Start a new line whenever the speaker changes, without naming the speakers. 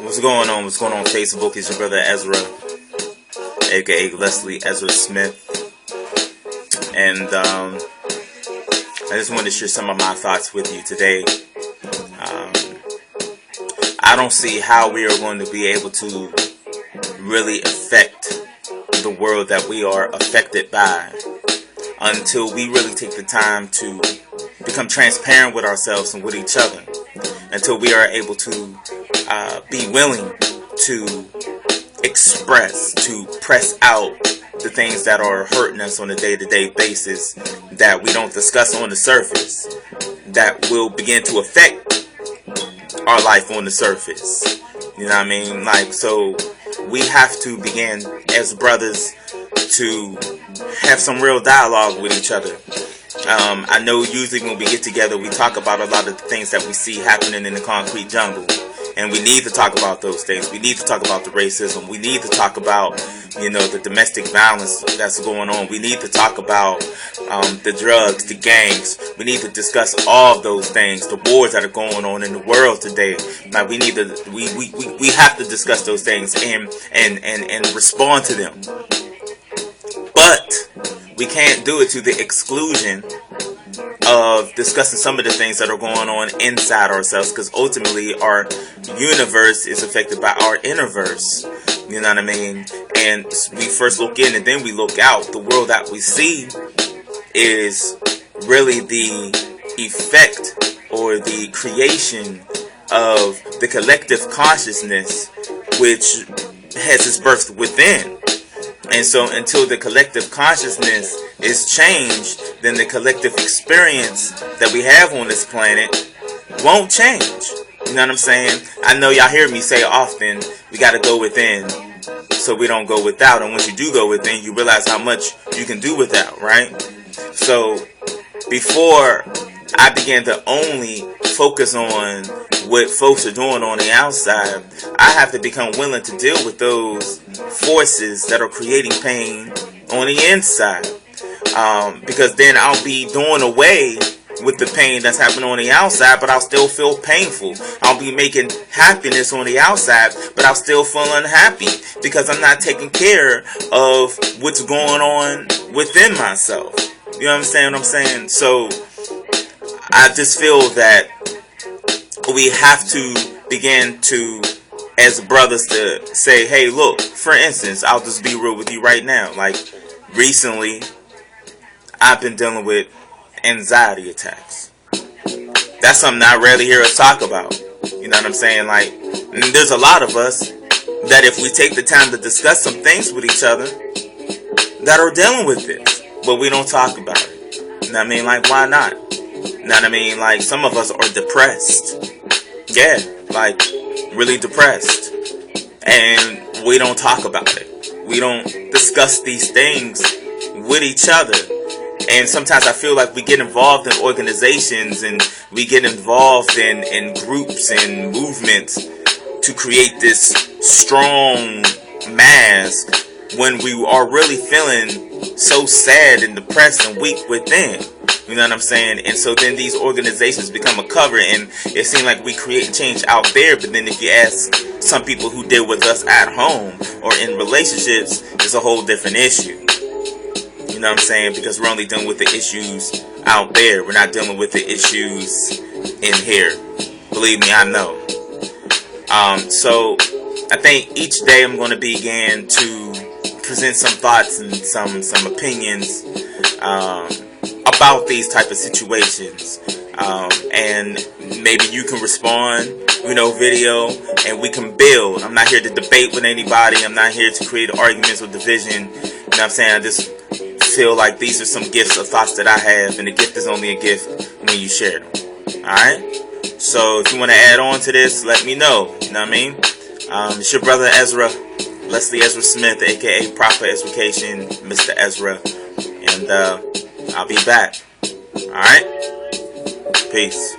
What's going on? What's going on Facebook? It's your brother Ezra, aka Leslie Ezra Smith. And I just wanted to share some of my thoughts with you today. I don't see how we are going to be able to really affect the world that we are affected by until we really take the time to become transparent with ourselves and with each other, until we are able to be willing to express, to press out the things that are hurting us on a day-to-day basis that we don't discuss on the surface, that will begin to affect our life on the surface. You know what I mean? Like, so we have to begin as brothers to have some real dialogue with each other. I know usually when we get together, we talk about a lot of the things that we see happening in the concrete jungle. And we need to talk about those things. We need to talk about the racism. We need to talk about, the domestic violence that's going on. We need to talk about the drugs, the gangs. We need to discuss all of those things, the wars that are going on in the world today. Like, we have to discuss those things and respond to them. But we can't do it to the exclusion of discussing some of the things that are going on inside ourselves, because ultimately our universe is affected by our innerverse. You know what I mean? And we first look in and then we look out. The world that we see is really the effect or the creation of the collective consciousness, which has its birth within. And so until the collective consciousness is changed, then the collective experience that we have on this planet won't change. You know what I'm saying? I know y'all hear me say often, we got to go within so we don't go without. And once you do go within, you realize how much you can do without, right? So before I began to only focus on what folks are doing on the outside, I have to become willing to deal with those forces that are creating pain on the inside. Because then I'll be doing away with the pain that's happening on the outside, but I'll still feel painful. I'll be making happiness on the outside, but I'll still feel unhappy because I'm not taking care of what's going on within myself. You know what I'm saying? So I just feel that we have to begin to, as brothers, to say, hey, look, for instance, I'll just be real with you right now. Like, recently, I've been dealing with anxiety attacks. That's something I rarely hear us talk about. You know what I'm saying? Like, there's a lot of us that if we take the time to discuss some things with each other that are dealing with this, but we don't talk about it. You know what I mean? Like, why not? You know what I mean? Like, some of us are depressed. Yeah, like, really depressed. And we don't talk about it. We don't discuss these things with each other. And sometimes I feel like we get involved in organizations and we get involved in groups and movements to create this strong mask when we are really feeling so sad and depressed and weak within. You know what I'm saying? And so then these organizations become a cover, and it seems like we create change out there, but then if you ask some people who deal with us at home or in relationships, it's a whole different issue. You know what I'm saying? Because we're only dealing with the issues out there. We're not dealing with the issues in here. Believe me, I know. So I think each day I'm going to begin to present some thoughts and some opinions about these type of situations, and maybe you can respond, video, and we can build. I'm not here to debate with anybody. I'm not here to create arguments or division. You know what I'm saying? I just feel like these are some gifts or thoughts that I have, and a gift is only a gift when you share them. Alright? So if you want to add on to this, let me know. You know what I mean? It's your brother Ezra, Leslie Ezra Smith, aka Proper Education, Mr. Ezra, and I'll be back. Alright? Peace.